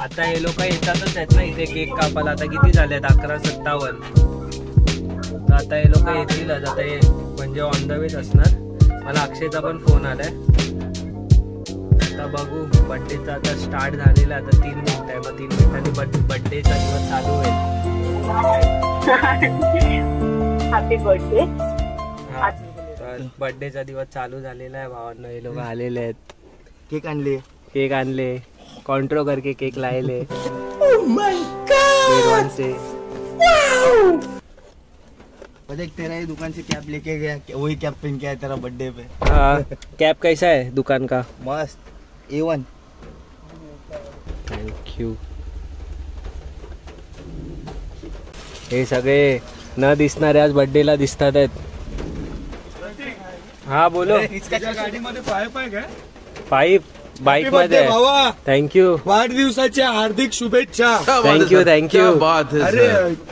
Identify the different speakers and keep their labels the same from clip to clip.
Speaker 1: आता हे लोक येतातच आहेत ना इथे केक कापायला. आता किती झालेत 11:57. तर आता हे लोक येतीलच. आता हे म्हणजे ऑन द वेच असणार. मला अक्षयचा पण फोन आलाय. आता बघू बड्डेचा आता स्टार्ट झालेला. आता 3 मिनिट आहे. मग 3 मिनिटांनी बड्डेचा दिवस चालू होईल.
Speaker 2: Happy birthday.
Speaker 1: तर बड्डेचा दिवस चालू झालेला आहे भावांना. हे लोक आलेले आहेत.
Speaker 3: केक आणले
Speaker 1: कॉन्ट्रो करके केक लाएले.
Speaker 3: देख तेरा ही दुकान से कैप लेके गया, वही कैप पहन के आया तेरा बर्थडे पे.
Speaker 1: कैप कैसा है दुकान का?
Speaker 3: मस्त A1.
Speaker 1: थँक्यू. हे सगळे न दिसणारे आज बर्थडेला दिसतात आहेत. हा बोलो.
Speaker 4: गाडीमध्ये पाईप आहे काय?
Speaker 1: पाईप बाईक मध्ये. थँक्यू.
Speaker 4: वाढदिवसाच्या हार्दिक शुभेच्छा.
Speaker 1: थँक्यू.
Speaker 4: अरे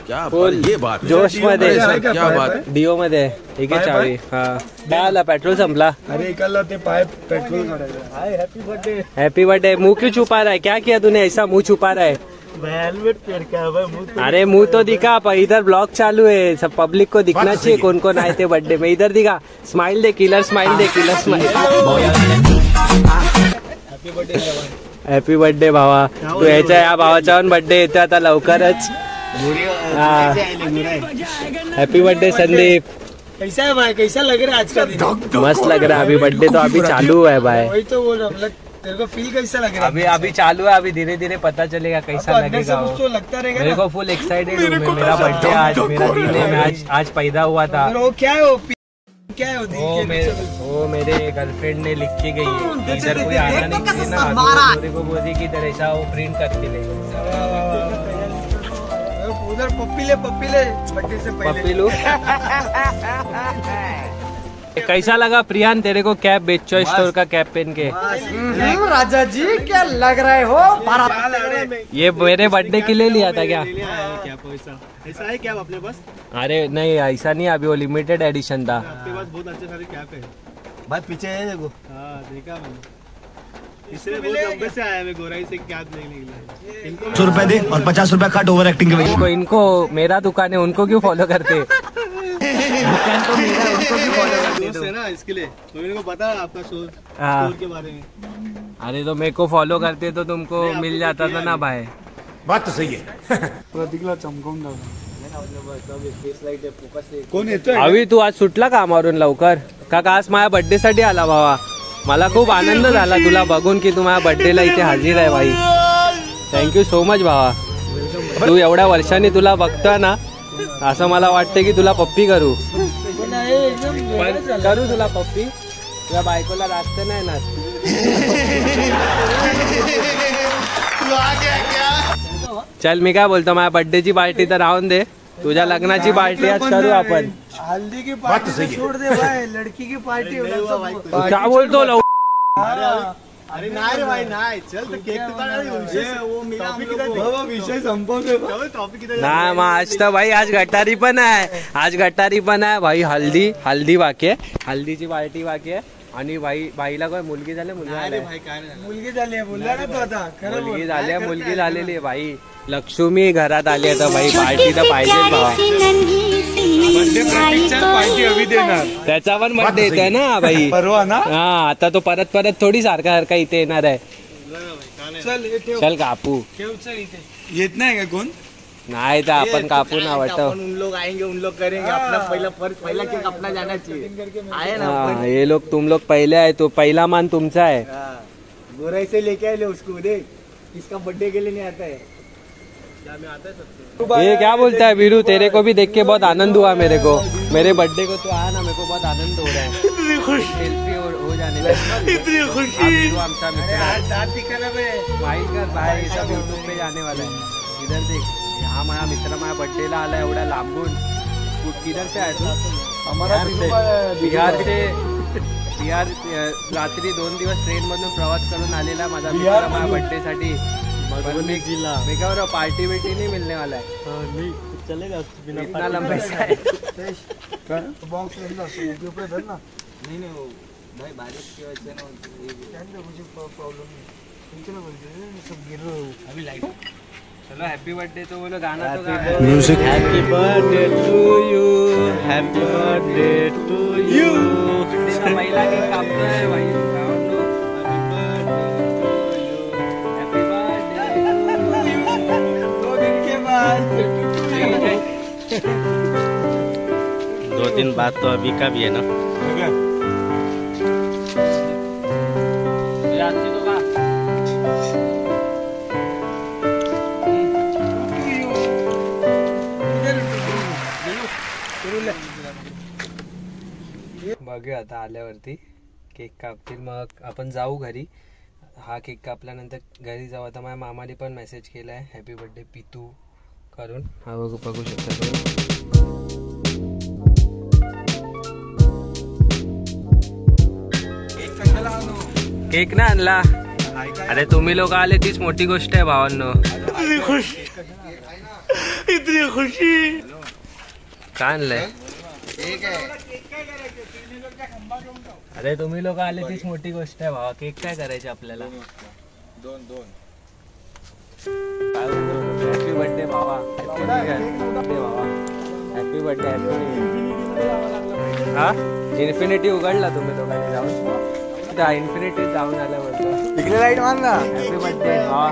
Speaker 5: क्या
Speaker 1: फुल
Speaker 5: ये बात है.
Speaker 1: जोश मध्ये.
Speaker 4: क्या बात है?
Speaker 1: डिओ मध्ये. एक चावी. हा काय आला पेट्रोल संपला.
Speaker 4: अरे इकडला ते पाईप पेट्रोल काढायचं. Hi happy birthday.
Speaker 1: Happy birthday. मुंह क्यों छुपा रहा है? क्या किया तूने ऐसा मुंह छुपा रहा है?
Speaker 3: हेलमेट पहन के आया भाई.
Speaker 1: अरे मुंह तो दिखा. इधर ब्लॉग चालू है. सब पब्लिक को दिखना चाहिए कौन कौन आए थे बर्थडे में. इधर दिखा. स्माइल दे. किलर स्माइल दे. हॅपी बर्थडे भावा. तू ह्याच्या या भावाचा पण बर्थडे येतो आता लवकरच. Happy birthday Sandeep.
Speaker 4: कैसा है भाई? कैसा लग रहा है आज का दिन?
Speaker 1: मस्त लग रहा है. अभी बर्थडे तो अभी चालू है भाई.
Speaker 4: वही तो बोल रहा हूँ. तेरे को फील कैसा लग रहा है?
Speaker 1: अभी चालू है. अभी धीरे धीरे पता चलेगा कैसा लगेगा.
Speaker 4: तो लगता रहेगा.
Speaker 1: मेरे को फुल एक्साइटेड हूँ. मेरा बर्थडे आज. मेरा दिन है. मैं आज पैदा हुआ था.
Speaker 4: वो क्या है? क्या है
Speaker 1: वो मेरे गर्लफ्रेंड ने लिख के गई है. इधर कोई आना नहीं चाहिए ना. मेरे को बोली कि इधर ऐसा वो प्रिंट करके ले.
Speaker 4: उधर पप्पीले बर्थडे से पहले
Speaker 1: पप्पी लो. कैसा लगा प्रियान तेरे को कैप बेचो स्टोर का कैप पहन के?
Speaker 4: राजा जी क्या लग रहे हो?
Speaker 1: ये मेरे बर्थडे के लिए लिया था क्या?
Speaker 3: ऐसा है क्या अपने पास?
Speaker 1: अरे नहीं ऐसा नहीं. अभी वो लिमिटेड एडिशन था.
Speaker 3: आपके पास बहुत अच्छे सारे कैप है भाई. पीछे है देखो. हाँ देखा मैंने. इसलिए बहुत लंबे से आया मैं गोराई से कैप लेने के लिए. इनको 100 रुपए दे और 50 रुपए काट ओवर एक्टिंग के वजह.
Speaker 1: इनको मेरा दुकान है. उनको क्यों फॉलो करते? दुकान तो मेरा. उनको क्यों फॉलो करते?
Speaker 3: दोस्त है ना इसके लिए. तो मेरे को पता है आपका स्टोर के बारे में.
Speaker 1: अरे तो मेरे को फॉलो करते तो तुमको मिल जाता था ना भाई.
Speaker 5: बात तो सही है.
Speaker 4: प्रतीकला चमकवून टाकू.
Speaker 3: कोण येतोय?
Speaker 1: अवी तू आज सुटला कामावरून लवकर का? आज माझ्या बर्थडे साठी आला भावा. मला खूप आनंद झाला तुला बघून की तू माझ्या बर्थडेला इथे हजर आहे भाई. थँक्यू सो मच भावा. तू एवढ्या वर्षांनी तुला बघतोय ना असं मला वाटतं की तुला पप्पी करू. करू तुला पप्पी. तुझ्या बायकोला रास्त नाही ना. चल मी काय बोलतो माझ्या बर्थडेची पार्टी तर राहून दे. तुझ्या लग्नाची पार्टी आज करू आपण.
Speaker 4: हल्दी की पार्टी छोड़ दे भाई. लड़की की पार्टी.
Speaker 1: क्या बोलतो लव.
Speaker 3: अरे नाही रे भाई नाही. चल तो केक तो काढा. वो मिला वो विषय संपवतो. टॉपिक इधर
Speaker 1: नाही मग आज तर भाई आज गटारी पण आहे. भाई. हल्दी बाकी आहे. हल्दीची पार्टी बाकी आहे. आणि बाईला काय मुलगी झाली. मुलगी झाली
Speaker 4: बोलला ना तो आता.
Speaker 1: मुलगी झाली. मुलगी झालेली आहे भाई. लक्ष्मी घरात आली आता भाई. पार्टी तर पाहिजे भावा.
Speaker 4: पार्टी हवी देणार.
Speaker 1: त्याचा पण बर्थडे येतोय ना भाई.
Speaker 4: परवा ना.
Speaker 1: हा आता तो परत थोडी सारखा इथे येणार आहे. चल कापू.
Speaker 4: येत नाही का कोण?
Speaker 1: नाही तर आपण कापू ना वाटतं.
Speaker 3: उन लोग आएंगे उन लोग करेंगे. अपना पहिला केक अपना जाना चाहिए. आहे ना.
Speaker 1: ये लोग तुम लोग पहले आहे. तो पहिला मान तुमचा आहे.
Speaker 3: गोराई से लेके आए उसको. देख किसका बर्थडे के लिए नहीं आता है.
Speaker 1: ये क्या बोलता है वीरू? तेरे को भी देख के बहुत आनंद हुआ मेरे को. मेरे बर्थडे को तो आया ना. मेरे को बहुत आनंद हो रहा है. सेल्फी हो जाने लगी. इतनी खुशी. आमचा मित्र भाई कर भाई सब यूट्यूब पे जाने वाला है. इधर देख. हा माझा मित्र माझ्या बर्थडेला आला एवढा लांबून. किधर से आहे तू? बिहार से. रात्री 2 दिवस ट्रेन मधून प्रवास करून आलेला माझा मित्र माझ्या बर्थडे साठी. मैं पार्टी बिर्टी नहीं मिलने वाला है.
Speaker 3: नहीं चलेगा बिना
Speaker 1: इतना लंबा है.
Speaker 4: बॉक्स नहीं
Speaker 3: भाई बारिश की वजह से ना मुझे प्रॉब्लम
Speaker 1: चलो हैप्पी बर्थडे तो बोलो, गाना तो गा।
Speaker 3: Music.
Speaker 1: Happy birthday to you, happy birthday to you. पहिला केक कापतोय भाई, हैप्पी बर्थडे टू यू। 2 दिन के बाद
Speaker 5: 2 दिन बाद तो अभी का भी है ना।
Speaker 1: तो गा। बघूया आता आल्यावरती केक कापतील, मग आपण जाऊ घरी. हा केक कापल्यानंतर घरी जाऊ. आता माझ्या मामाने पण मेसेज केला आहे हॅपी बर्थडे पितू करून. हा बघू शकता तुम्ही. केक ना आणला. अरे तुम्ही लोक आले तीच मोठी गोष्ट आहे भावांनो. इतनी खुशी. काय आणलंय? अरे तुम्ही लोक आले तीच मोठी गोष्ट आहे भावा. केक काय करायचे आपल्याला? 2 हॅपी बर्थडे भावा. हॅपी बर्थडे भावा. Happy birthday. हा इन्फिनिटी उघडला तुम्ही लोकांनी जाऊन. त्या इन्फिनिटी जाऊन आल्यावर
Speaker 3: तिकडे लाईट मारला.
Speaker 1: हॅपी बर्थडे भावा.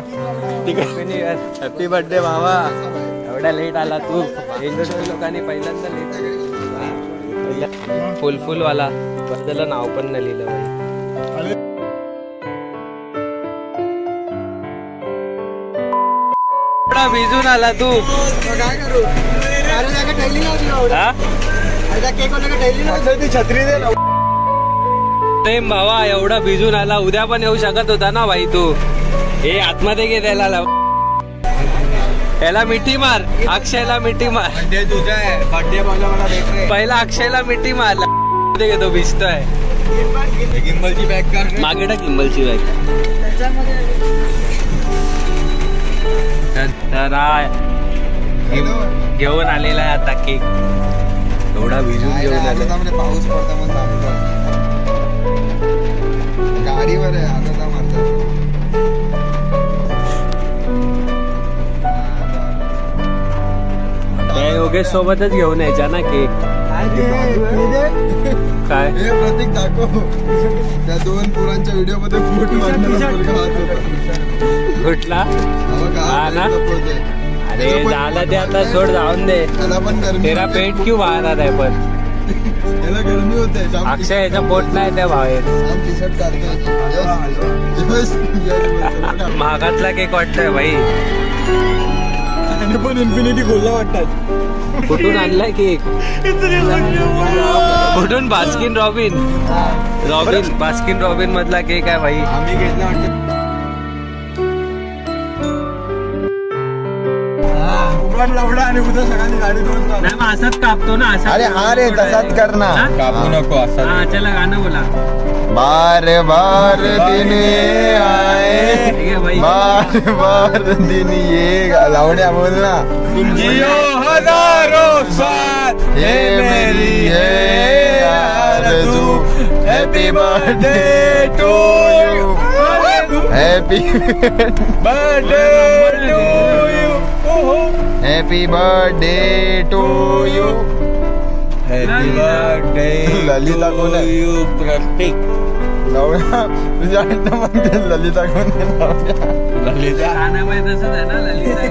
Speaker 1: हॅपी बर्थडे भावा. एवढा लेट आला तू. इंडस्ट्री लोकांनी पहिल्यांदा लेट. फुल वाला त्याला नाव पण नाही लिहिलं भाई. भिजून आला तू.
Speaker 4: काय करू? छत्री दे ना.
Speaker 1: प्रेम भावा एवढा भिजून आला. उद्या पण येऊ शकत होता ना भाई तू. हे आतमध्ये घे त्याला. त्याला मिठी मार. अक्षयला मिठी मार.
Speaker 3: तुझा आहे बर्थडे मला भेट.
Speaker 1: पहिला अक्षयला मिठी मार. तो भिजतोय.
Speaker 3: गिम्बलची बॅग काढ.
Speaker 1: मागे टाक गिम्बलची बॅग. तर घेऊन आलेला आहे आता केक. एवढा भिजून घेऊन आला.
Speaker 3: पाऊस पडता मग गाडीवर आहे आता मारता.
Speaker 1: योगेश सोबतच घेऊन यायचा ना केक. काय
Speaker 3: प्रतीक दाखव. त्या 2 पोरांच्या व्हिडिओ मध्ये फूट
Speaker 1: कुठला? हा ना. अरे झालं ते आता सोड, जाऊन दे. तेरा पेट क्यों बाहेर आहे पण.
Speaker 3: याला गरमी होते.
Speaker 1: अक्षय याचा पोट नाही त्या बाहेर. महागातला केक वाटतोय भाई.
Speaker 3: पण इन्फिनिटी खोलला वाटतात.
Speaker 1: कुठून आणलाय केक? कुठून? बास्किन रॉबिन बास्किन रॉबिन मधला केक आहे भाई.
Speaker 3: आम्ही घेतला वाटतं. लावला आणि उद्या सगळ्यांनी गाडी घेऊन
Speaker 1: नाही मग असंच कापतो ना. असं.
Speaker 3: अरे हा रे तसाच कर ना. कापू नको असं.
Speaker 1: हा चला गाणं बोला.
Speaker 3: बार बार दिन आए बार दिन ये लावण्या बोल ना. जियो हजारों साल ये मेरी है आरज़ू. Happy birthday to you. Happy birthday to you. Happy birthday to you. Happy birthday Lalita कोण आहे? प्रतीक. तुझ्या ललिता कोण आहे? ललिता.
Speaker 1: गाण्यामध्ये तसंच आहे ना. ललिता